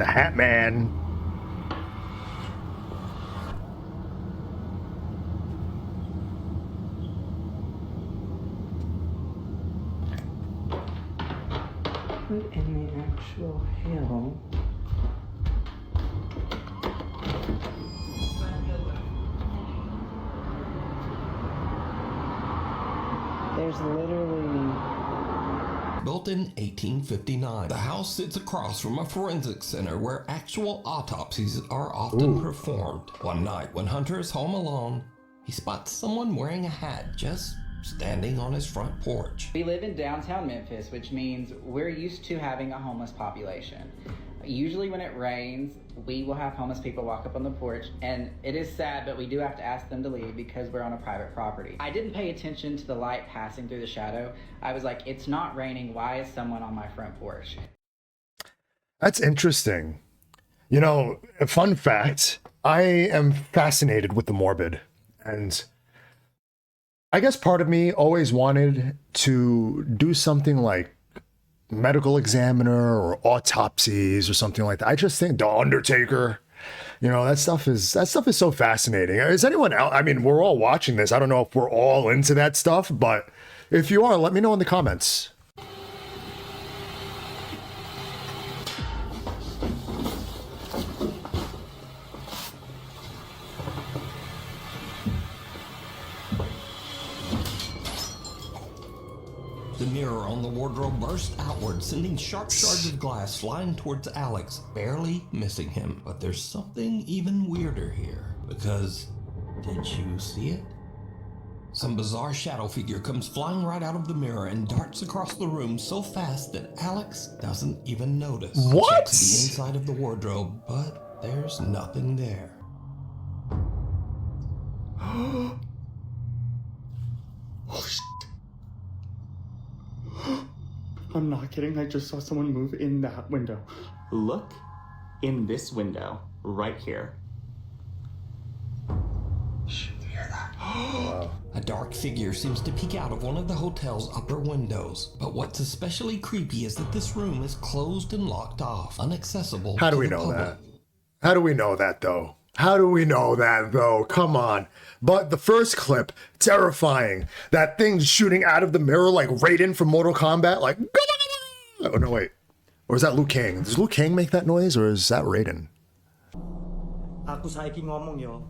The Hat Man. What in the actual hell? There's literally... Built in 1859, the house sits across from a forensic center where actual autopsies are often performed. One night, when Hunter is home alone, he spots someone wearing a hat just standing on his front porch. We live in downtown Memphis, which means we're used to having a homeless population. Usually when it rains, we will have homeless people walk up on the porch, and it is sad, but we do have to ask them to leave because we're on a private property. I didn't pay attention to the light passing through the shadow. I was like, it's not raining. Why is someone on my front porch? That's interesting. You know, a fun fact, I am fascinated with the morbid, and I guess part of me always wanted to do something like medical examiner or autopsies or something like that. I just think The Undertaker, you know, that stuff is so fascinating. Is anyone else? I mean, we're all watching this. I don't know if we're all into that stuff, but if you are, let me know in the comments. The mirror on the wardrobe burst outward, sending sharp shards of glass flying towards Alex, barely missing him. But there's something even weirder here, because did you see it? Some bizarre shadow figure comes flying right out of the mirror and darts across the room so fast that Alex doesn't even notice. What? Checks the inside of the wardrobe, but there's nothing there. Oh, shit. I'm not kidding, I just saw someone move in that window. Look in this window, right here. Shh, you hear that? Wow. A dark figure seems to peek out of one of the hotel's upper windows. But what's especially creepy is that this room is closed and locked off, inaccessible. How do we to the know public. that? How do we know that, though? How do we know that, though? Come on. But the first clip, terrifying. That thing shooting out of the mirror like Raiden from Mortal Kombat, like... Oh, no, wait. Or is that Liu Kang? Does Liu Kang make that noise, or is that Raiden? Aku saiki ngomong yo,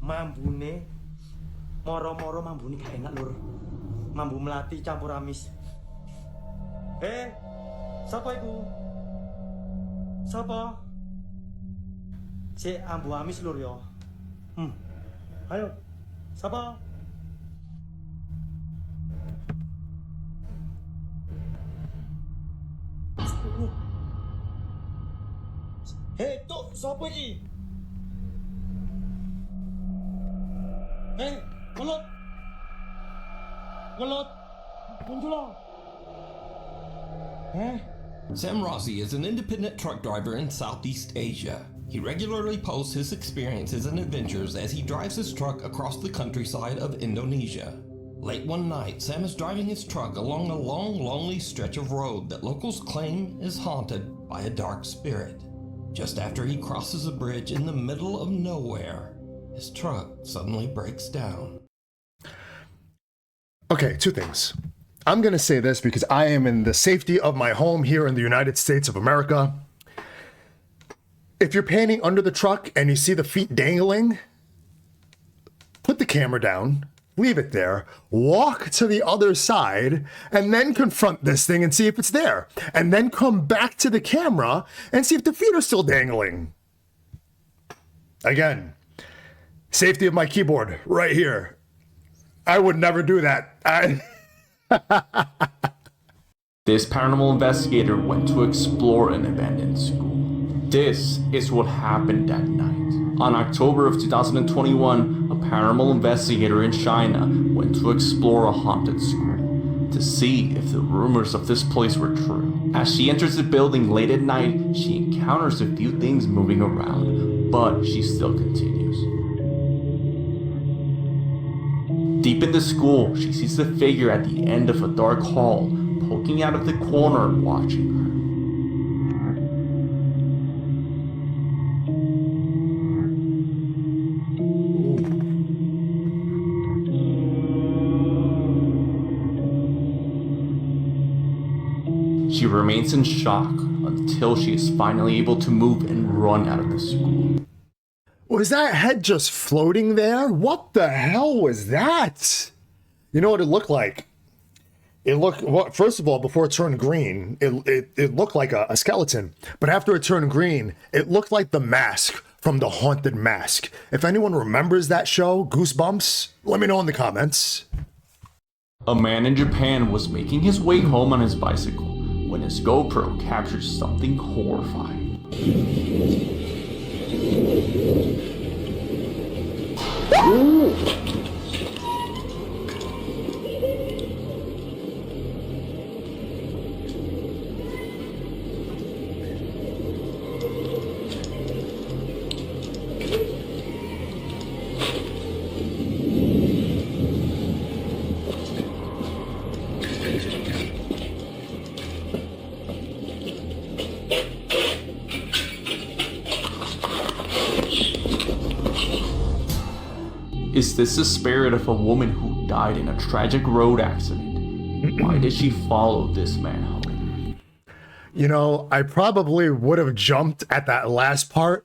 mambune moro-moro mambune gak enak lur. Mambu melati campur amis. Sapa iku? Sapa? Cek ambu amis lur yo. Ayo. Sapa? Tok, sapa iki? Ngelut. Ngelut. Muncul. Sam Rossi is an independent truck driver in Southeast Asia. He regularly posts his experiences and adventures as he drives his truck across the countryside of Indonesia. Late one night, Sam is driving his truck along a long, lonely stretch of road that locals claim is haunted by a dark spirit. Just after he crosses a bridge in the middle of nowhere, his truck suddenly breaks down. Okay, two things. I'm going to say this because I am in the safety of my home here in the United States of America. If you're panning under the truck and you see the feet dangling, put the camera down, leave it there, walk to the other side, and then confront this thing and see if it's there. And then come back to the camera and see if the feet are still dangling. Again, safety of my keyboard right here. I would never do that. This paranormal investigator went to explore an abandoned school. This is what happened that night. On October of 2021, a paranormal investigator in China went to explore a haunted school to see if the rumors of this place were true. As she enters the building late at night, she encounters a few things moving around, but she still continues. Deep in the school, she sees a figure at the end of a dark hall, poking out of the corner, watching her. She remains in shock until she is finally able to move and run out of the school. Was that head just floating there? What the hell was that? You know what it looked like? It looked, well, first of all, before it turned green, it looked like a skeleton. But after it turned green, it looked like the mask from The Haunted Mask. If anyone remembers that show, Goosebumps, let me know in the comments. A man in Japan was making his way home on his bicycle when his GoPro captured something horrifying. Is this the spirit of a woman who died in a tragic road accident? Why did she follow this man home? You know, I probably would have jumped at that last part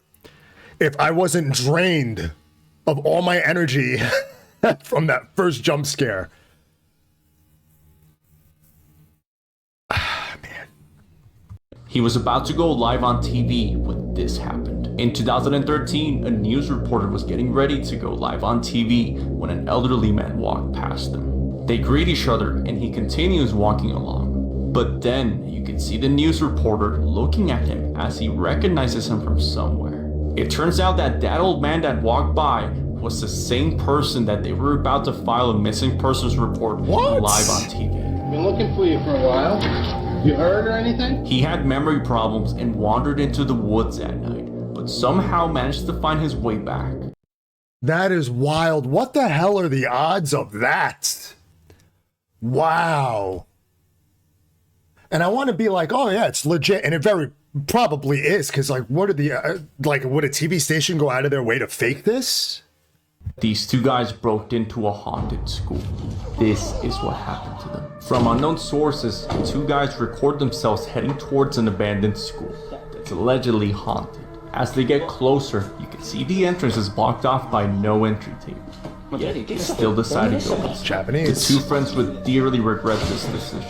if I wasn't drained of all my energy from that first jump scare. Man. He was about to go live on TV when this happened. In 2013, a news reporter was getting ready to go live on TV when an elderly man walked past them. They greet each other and he continues walking along. But then you can see the news reporter looking at him as he recognizes him from somewhere. It turns out that old man that walked by was the same person that they were about to file a missing persons report live on TV. Been looking for you for a while. You heard or anything? He had memory problems and wandered into the woods at night, but somehow managed to find his way back. That is wild. What the hell are the odds of that? Wow. And I want to be like, oh yeah, it's legit. And it very probably is. Because like, what are the, would a TV station go out of their way to fake this? These two guys broke into a haunted school. This is what happened to them. From unknown sources, the two guys record themselves heading towards an abandoned school that's allegedly haunted. As they get closer, you can see the entrance is blocked off by no entry tape. Yet they still decide to go inside. Japanese. The two friends would dearly regret this decision.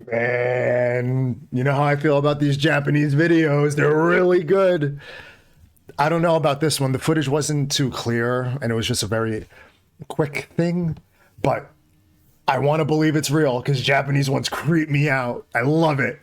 Man, you know how I feel about these Japanese videos. They're really good. I don't know about this one. The footage wasn't too clear and it was just a very quick thing, but I want to believe it's real because Japanese ones creep me out. I love it.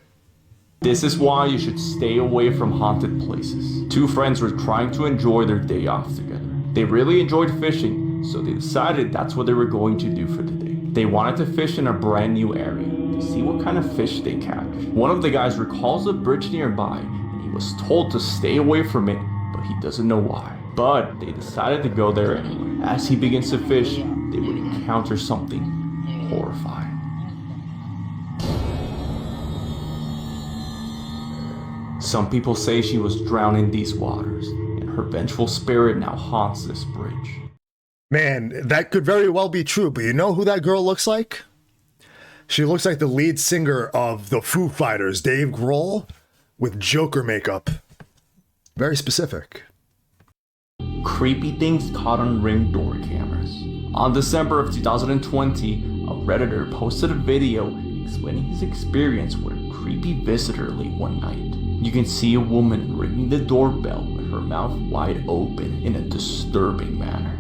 This is why you should stay away from haunted places. Two friends were trying to enjoy their day off together. They really enjoyed fishing, so they decided that's what they were going to do for the day. They wanted to fish in a brand new area to see what kind of fish they catch. One of the guys recalls a bridge nearby and he was told to stay away from it, but he doesn't know why. But they decided to go there anyway. As he begins to fish, they would encounter something horrifying. Some people say she was drowned in these waters, and her vengeful spirit now haunts this bridge. Man, that could very well be true, but you know who that girl looks like? She looks like the lead singer of the Foo Fighters, Dave Grohl, with Joker makeup. Very specific. Creepy things caught on Ring door cameras. On December of 2020, a Redditor posted a video explaining his experience with a creepy visitor late one night. You can see a woman ringing the doorbell with her mouth wide open in a disturbing manner.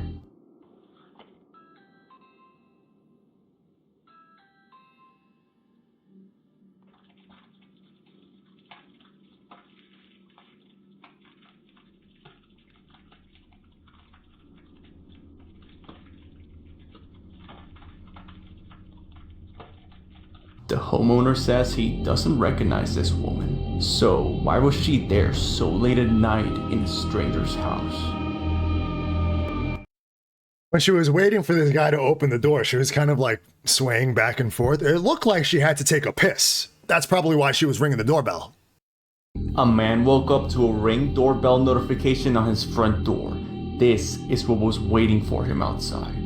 The homeowner says he doesn't recognize this woman. So why was she there so late at night in a stranger's house? When she was waiting for this guy to open the door, she was kind of like swaying back and forth. It looked like she had to take a piss. That's probably why she was ringing the doorbell. A man woke up to a Ring doorbell notification on his front door. This is what was waiting for him outside.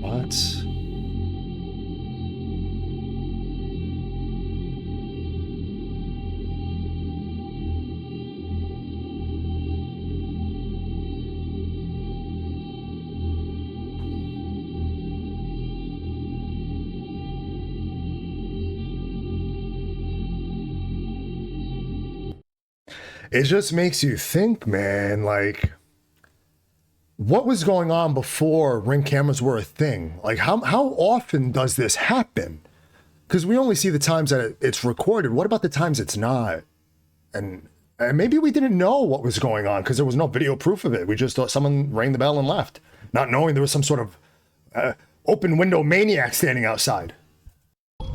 What? It just makes you think, man, like, what was going on before Ring cameras were a thing? Like, how often does this happen? Because we only see the times that it's recorded. What about the times it's not? And maybe we didn't know what was going on because there was no video proof of it. We just thought someone rang the bell and left, not knowing there was some sort of open window maniac standing outside.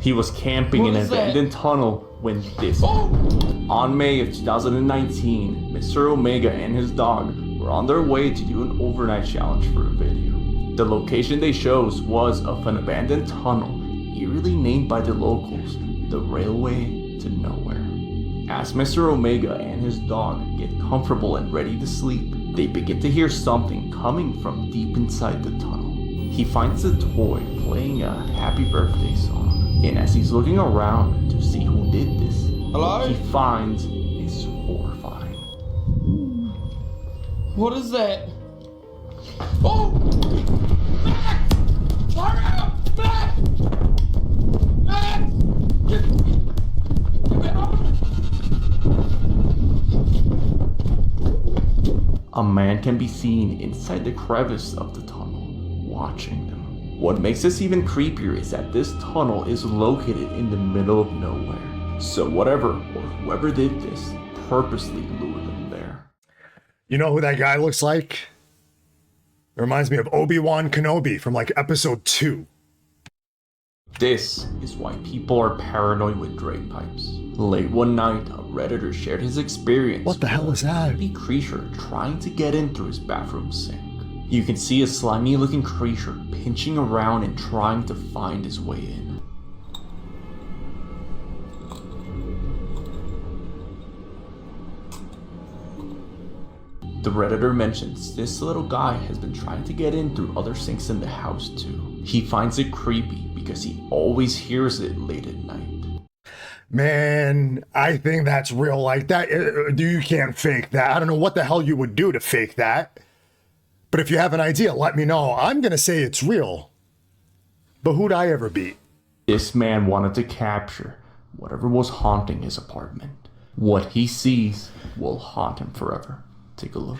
He was camping in an abandoned tunnel when this happened. On May of 2019, Mr. Omega and his dog were on their way to do an overnight challenge for a video. The location they chose was of an abandoned tunnel, eerily named by the locals, the Railway to Nowhere. As Mr. Omega and his dog get comfortable and ready to sleep, they begin to hear something coming from deep inside the tunnel. He finds a toy playing a happy birthday song, and as he's looking around to see who did this, Hello? he finds is horrifying. What is that? Oh! Max! Hurry up! Max! Max! Get on! A man can be seen inside the crevice of the tunnel, watching them. What makes this even creepier is that this tunnel is located in the middle of nowhere. So whatever or whoever did this purposely lured them there. You know who that guy looks like? It reminds me of Obi-Wan Kenobi from like episode 2. This is why people are paranoid with drain pipes. Late one night, a Redditor shared his experience. What the hell is that? A creepy creature trying to get in through his bathroom sink. You can see a slimy looking creature pinching around and trying to find his way in. The Redditor mentions this little guy has been trying to get in through other sinks in the house too. He finds it creepy because he always hears it late at night. Man, I think that's real like that. You can't fake that. I don't know what the hell you would do to fake that. But if you have an idea, let me know. I'm going to say it's real. But who'd I ever beat? This man wanted to capture whatever was haunting his apartment. What he sees will haunt him forever. Take a look.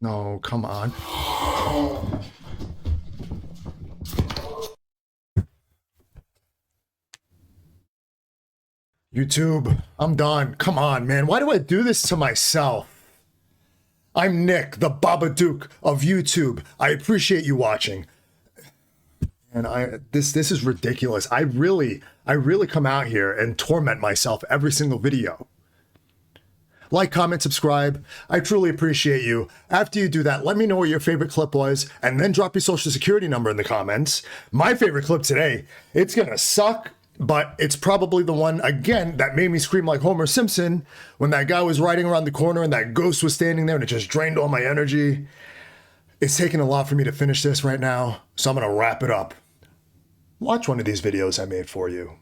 No, come on. YouTube, I'm done. Come on, man. Why do I do this to myself? I'm Nick, the Babadook of YouTube. I appreciate you watching. And this is ridiculous. I really come out here and torment myself every single video. Like, comment, subscribe. I truly appreciate you. After you do that, let me know what your favorite clip was, and then drop your social security number in the comments. My favorite clip today, it's gonna suck, but it's probably the one, again, that made me scream like Homer Simpson when that guy was riding around the corner and that ghost was standing there and it just drained all my energy. It's taking a lot for me to finish this right now, so I'm gonna wrap it up. Watch one of these videos I made for you.